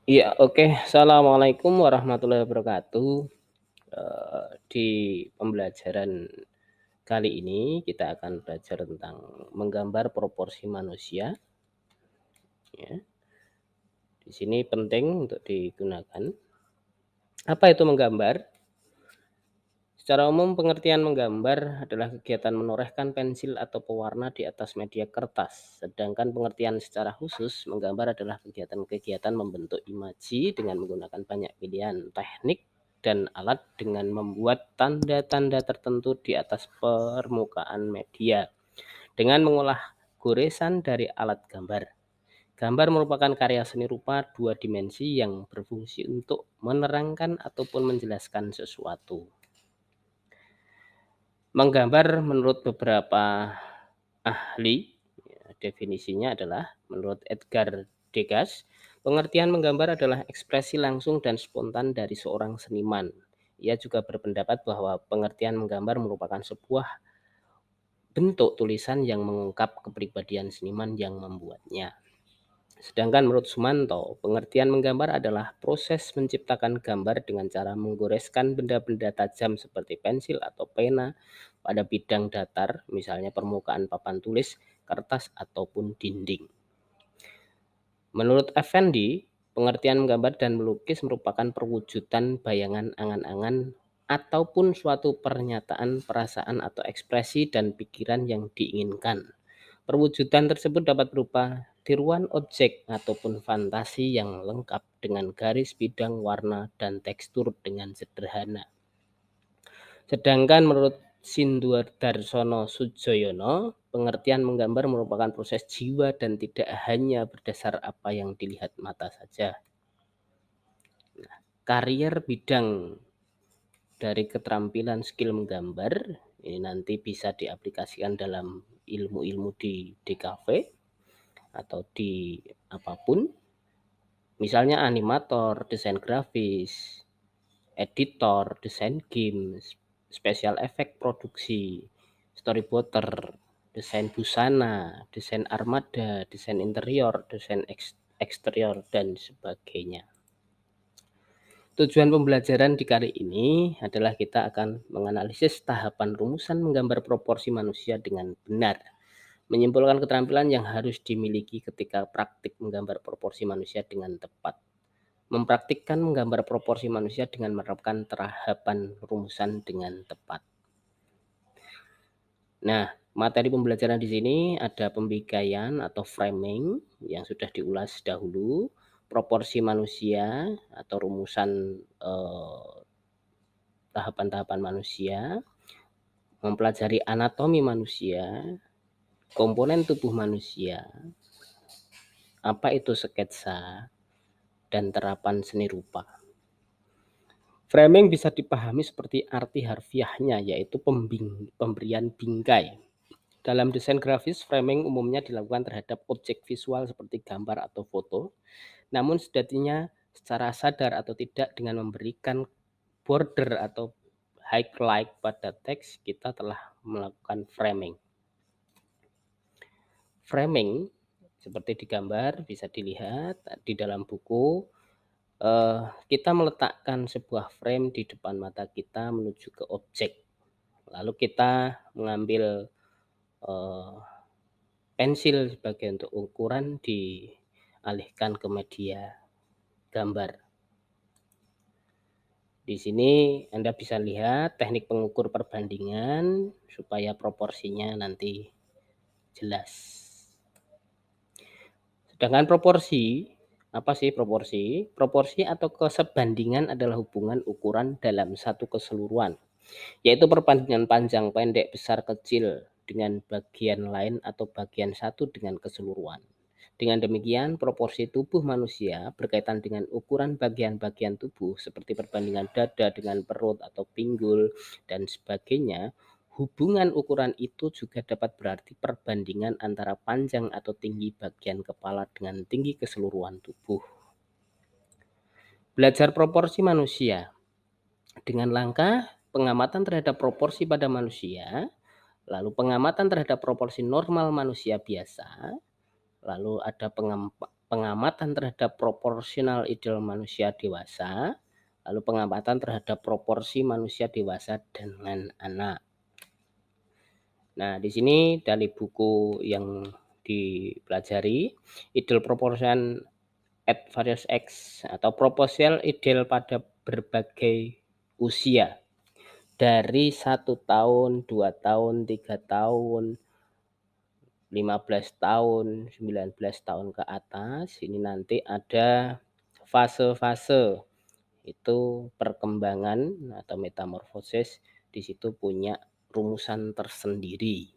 Iya, oke. Assalamualaikum warahmatullahi wabarakatuh. Di pembelajaran kali ini kita akan belajar tentang menggambar proporsi manusia, ya. Di sini penting untuk digunakan. Apa itu menggambar? Secara umum, pengertian menggambar adalah kegiatan menorehkan pensil atau pewarna di atas media kertas. Sedangkan pengertian secara khusus, menggambar adalah kegiatan-kegiatan membentuk imaji dengan menggunakan banyak pilihan teknik dan alat dengan membuat tanda-tanda tertentu di atas permukaan media dengan mengolah goresan dari alat gambar. Gambar merupakan karya seni rupa dua dimensi yang berfungsi untuk menerangkan ataupun menjelaskan sesuatu. Menggambar menurut beberapa ahli, definisinya adalah menurut Edgar Degas, pengertian menggambar adalah ekspresi langsung dan spontan dari seorang seniman. Ia juga berpendapat bahwa pengertian menggambar merupakan sebuah bentuk tulisan yang mengungkap kepribadian seniman yang membuatnya. Sedangkan menurut Sumanto, pengertian menggambar adalah proses menciptakan gambar dengan cara menggoreskan benda-benda tajam seperti pensil atau pena pada bidang datar, misalnya permukaan papan tulis, kertas, ataupun dinding. Menurut Effendi, pengertian menggambar dan melukis merupakan perwujudan bayangan angan-angan ataupun suatu pernyataan, perasaan, atau ekspresi dan pikiran yang diinginkan. Perwujudan tersebut dapat berupa tiruan objek ataupun fantasi yang lengkap dengan garis, bidang, warna, dan tekstur dengan sederhana. Sedangkan menurut Sinduardarsono Sudjoyono, pengertian menggambar merupakan proses jiwa dan tidak hanya berdasar apa yang dilihat mata saja. Karier bidang dari keterampilan skill menggambar ini nanti bisa diaplikasikan dalam ilmu-ilmu di DKV atau di apapun, misalnya animator, desain grafis, editor, desain game, special effect produksi, storyboarder, desain busana, desain armada, desain interior, desain eksterior, dan sebagainya. Tujuan pembelajaran di kali ini adalah kita akan menganalisis tahapan rumusan menggambar proporsi manusia dengan benar, menyimpulkan keterampilan yang harus dimiliki ketika praktik menggambar proporsi manusia dengan tepat, mempraktikkan menggambar proporsi manusia dengan menerapkan tahapan rumusan dengan tepat. Nah, materi pembelajaran di sini ada pembingkaian atau framing yang sudah diulas dahulu, proporsi manusia atau rumusan tahapan-tahapan manusia, mempelajari anatomi manusia, komponen tubuh manusia, apa itu sketsa, dan terapan seni rupa. Framing bisa dipahami seperti arti harfiahnya, yaitu pemberian bingkai. Dalam desain grafis, framing umumnya dilakukan terhadap objek visual seperti gambar atau foto, namun sejatinya secara sadar atau tidak dengan memberikan border atau highlight pada teks, kita telah melakukan framing. Framing seperti di gambar bisa dilihat di dalam buku, kita meletakkan sebuah frame di depan mata kita menuju ke objek. Lalu kita mengambil pensil sebagai untuk ukuran dialihkan ke media gambar. Di sini Anda bisa lihat teknik pengukur perbandingan supaya proporsinya nanti jelas. Sedangkan proporsi, apa sih proporsi? Proporsi atau kesebandingan adalah hubungan ukuran dalam satu keseluruhan, yaitu perbandingan panjang, pendek, besar, kecil dengan bagian lain atau bagian satu dengan keseluruhan. Dengan demikian, proporsi tubuh manusia berkaitan dengan ukuran bagian-bagian tubuh seperti perbandingan dada dengan perut atau pinggul dan sebagainya. Hubungan ukuran itu juga dapat berarti perbandingan antara panjang atau tinggi bagian kepala dengan tinggi keseluruhan tubuh. Belajar proporsi manusia dengan langkah pengamatan terhadap proporsi pada manusia, lalu pengamatan terhadap proporsi normal manusia biasa, lalu ada pengamatan terhadap proporsional ideal manusia dewasa, lalu pengamatan terhadap proporsi manusia dewasa dengan anak. Nah, di sini dari buku yang dipelajari, Ideal Proportion at Various X atau proporsional ideal pada berbagai usia. Dari 1 tahun, 2 tahun, 3 tahun, 15 tahun, 19 tahun ke atas, ini nanti ada fase-fase, itu perkembangan atau metamorfosis, di situ punya rumusan tersendiri.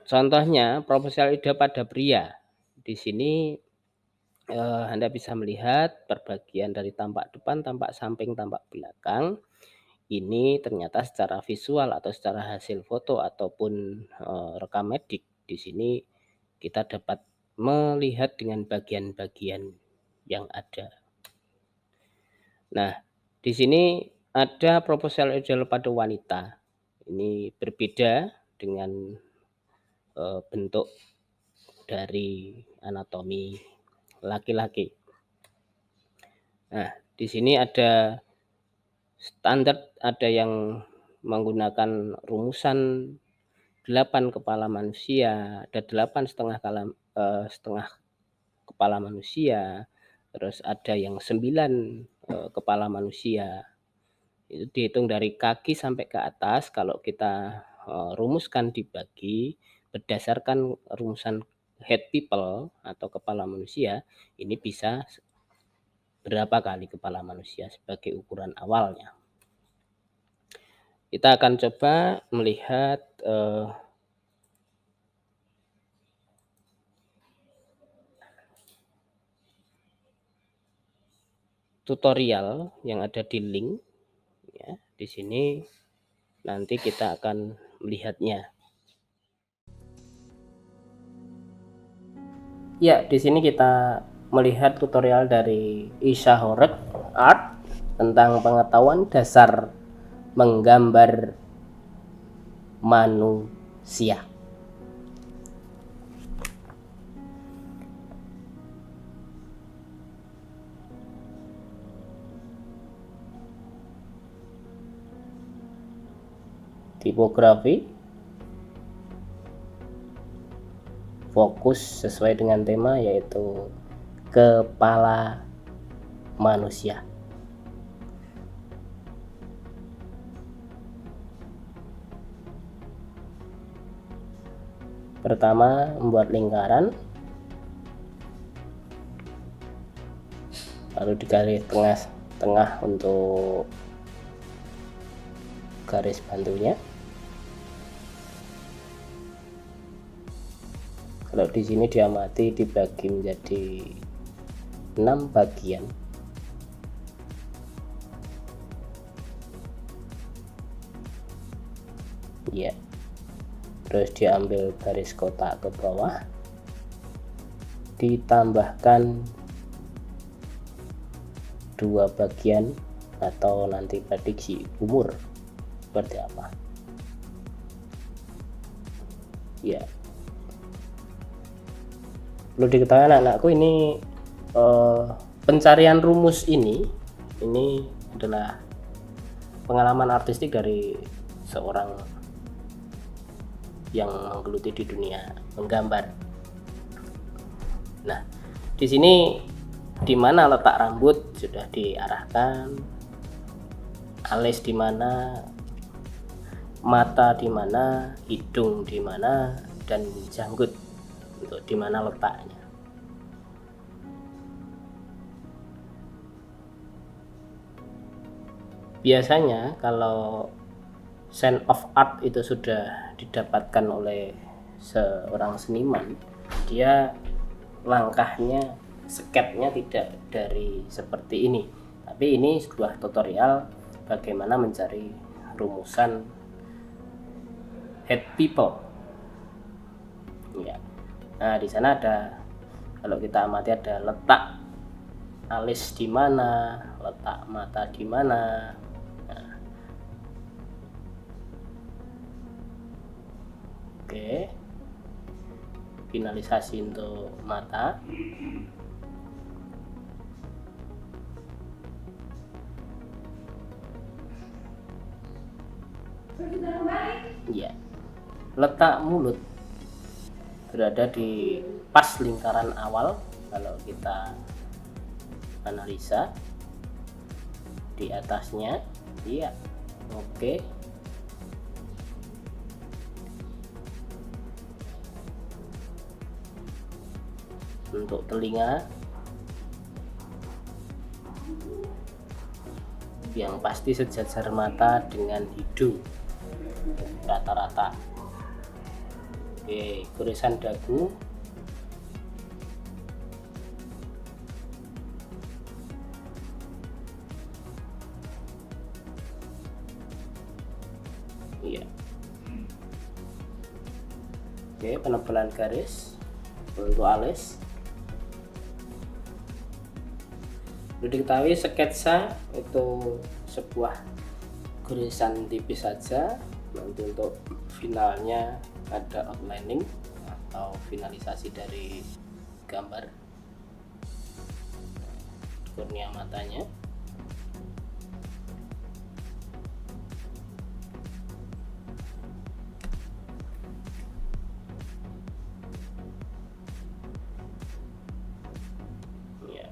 Contohnya proporsional ideal pada pria. Di sini Anda bisa melihat perbagian dari tampak depan, tampak samping, tampak belakang. Ini ternyata secara visual atau secara hasil foto ataupun rekam medik, di sini kita dapat melihat dengan bagian-bagian yang ada. Nah, di sini ada proporsional ideal pada wanita. Ini berbeda dengan bentuk dari anatomi laki-laki. Nah, di sini ada standar, ada yang menggunakan rumusan 8 kepala manusia, ada 8,5 kepala manusia, terus ada yang 9 kepala manusia. Itu dihitung dari kaki sampai ke atas. Kalau kita rumuskan dibagi berdasarkan rumusan head people atau kepala manusia, ini bisa berapa kali kepala manusia sebagai ukuran awalnya. Kita akan coba melihat tutorial yang ada di link ya. Di sini nanti kita akan melihatnya. Ya, di sini kita melihat tutorial dari Isha Horek Art tentang pengetahuan dasar menggambar manusia. Tipografi, fokus sesuai dengan tema yaitu kepala manusia. Pertama, membuat lingkaran, lalu di garis tengah untuk garis bantunya. Kalau di sini diamati dibagi menjadi 6 bagian. Ya. Terus diambil garis kotak ke bawah. Ditambahkan 2 bagian atau nanti prediksi umur seperti apa. Ya. Perlu diketahui anak-anakku, ini pencarian rumus ini adalah pengalaman artistik dari seorang yang menggeluti di dunia menggambar. Nah, di sini di mana letak rambut sudah diarahkan, alis di mana, mata di mana, hidung di mana, dan janggut untuk di mana letaknya. Biasanya kalau sense of art itu sudah didapatkan oleh seorang seniman, dia langkahnya, sketnya tidak dari seperti ini, tapi ini sebuah tutorial bagaimana mencari rumusan head people. Ya. Nah, di sana ada, kalau kita amati ada letak alis di mana, letak mata di mana. Nah. Oke. finalisasi untuk mata. Ya, letak mulut berada di pas lingkaran awal kalau kita analisa, di atasnya. Iya, oke. Untuk telinga yang pasti sejajar mata dengan hidung rata-rata. Oke, goresan dagu. Iya. Oke, penebalan garis untuk alis. Perlu diketahui sketsa itu sebuah goresan tipis saja, nanti untuk finalnya ada outlining atau finalisasi dari gambar kornea matanya. Ya.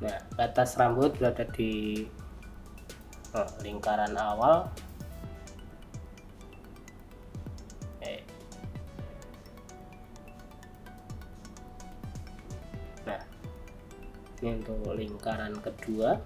Nah, batas rambut berada di lingkaran awal. Nah, ini untuk lingkaran kedua.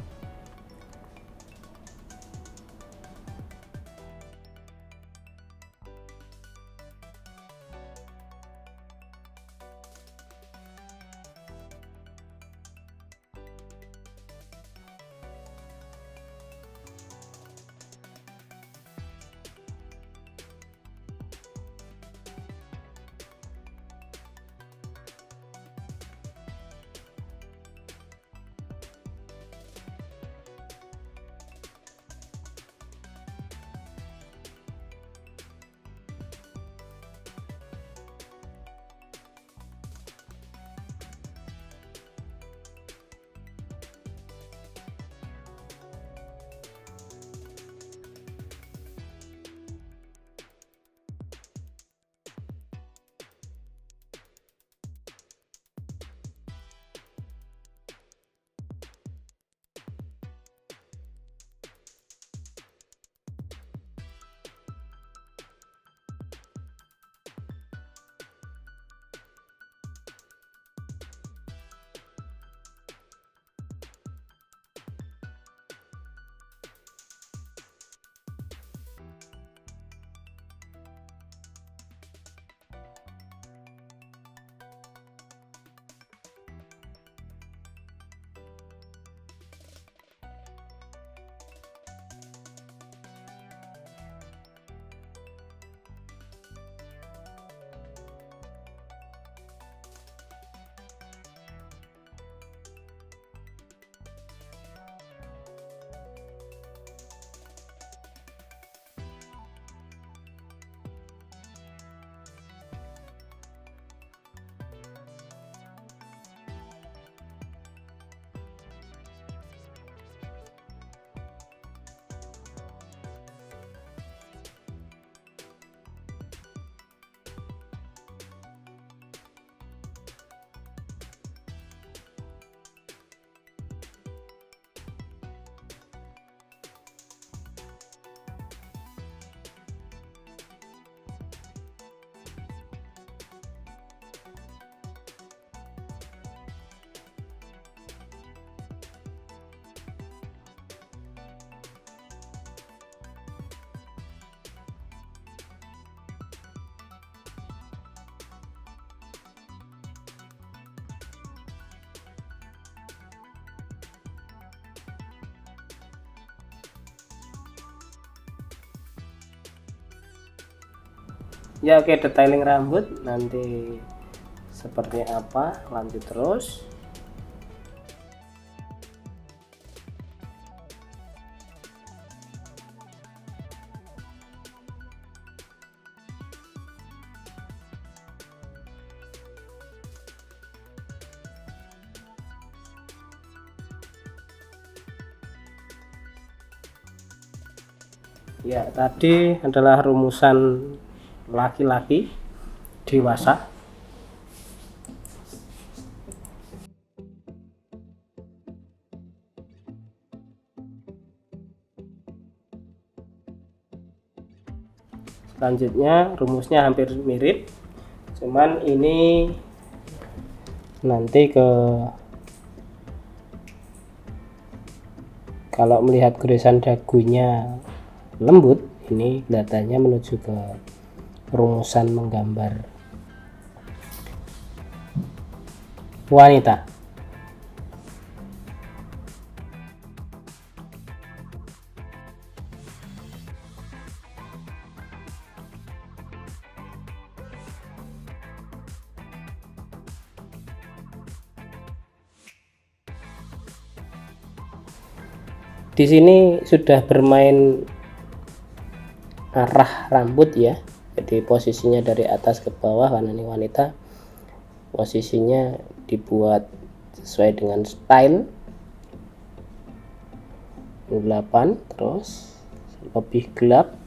Ya oke, detailing rambut nanti seperti apa, lanjut terus. Ya, tadi adalah rumusan laki-laki dewasa. Selanjutnya rumusnya hampir mirip, cuman ini nanti kalau melihat garisan dagunya lembut, ini datanya menuju ke rumusan menggambar wanita. Di sini sudah bermain arah rambut ya, jadi posisinya dari atas ke bawah karena ini wanita, posisinya dibuat sesuai dengan style 8, terus lebih gelap.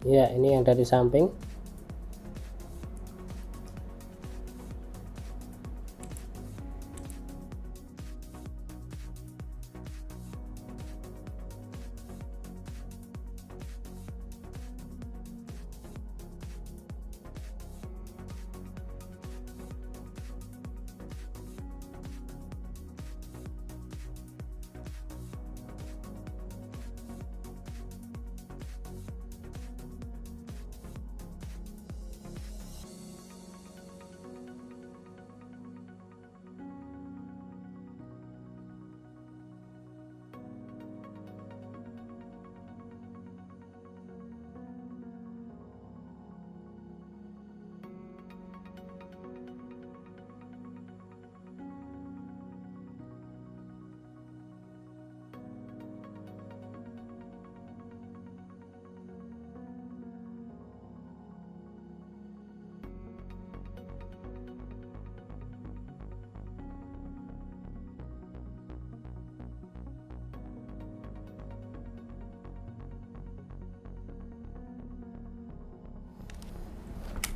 Ya, ini yang dari samping.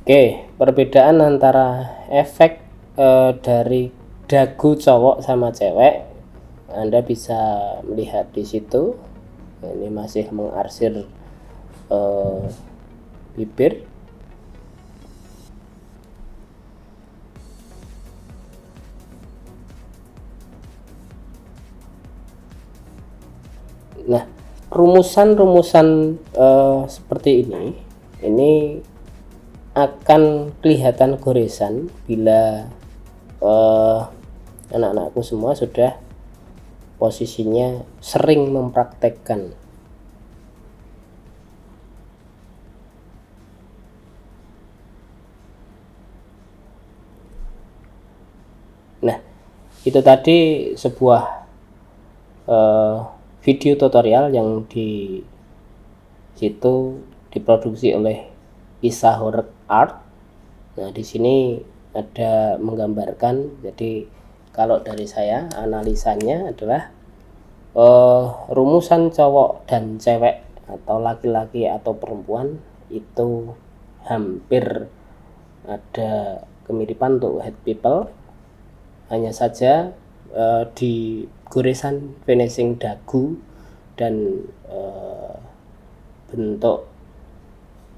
Oke, perbedaan antara efek dari dagu cowok sama cewek, Anda bisa melihat di situ. Ini masih mengarsir bibir. Nah, rumusan-rumusan seperti ini akan kelihatan goresan bila anak-anakku semua sudah posisinya sering mempraktekkan. Nah, itu tadi sebuah video tutorial yang di situ diproduksi oleh Isahorek Art. Nah, di sini ada menggambarkan. Jadi kalau dari saya analisanya adalah rumusan cowok dan cewek atau laki-laki atau perempuan itu hampir ada kemiripan untuk head people, hanya saja di goresan finishing dagu dan bentuk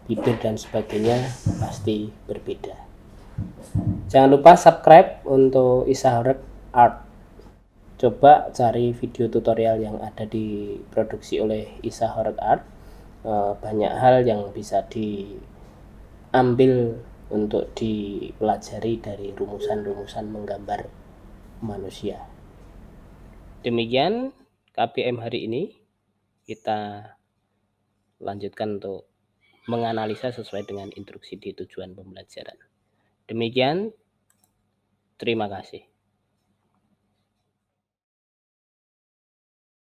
bibir dan sebagainya pasti berbeda. Jangan lupa subscribe untuk Isahorek Art. Coba cari video tutorial yang ada diproduksi oleh Isahorek Art. Banyak hal yang bisa diambil untuk dipelajari dari rumusan-rumusan menggambar manusia. Demikian KBM hari ini. Kita lanjutkan untuk menganalisa sesuai dengan instruksi di tujuan pembelajaran. Demikian, terima kasih.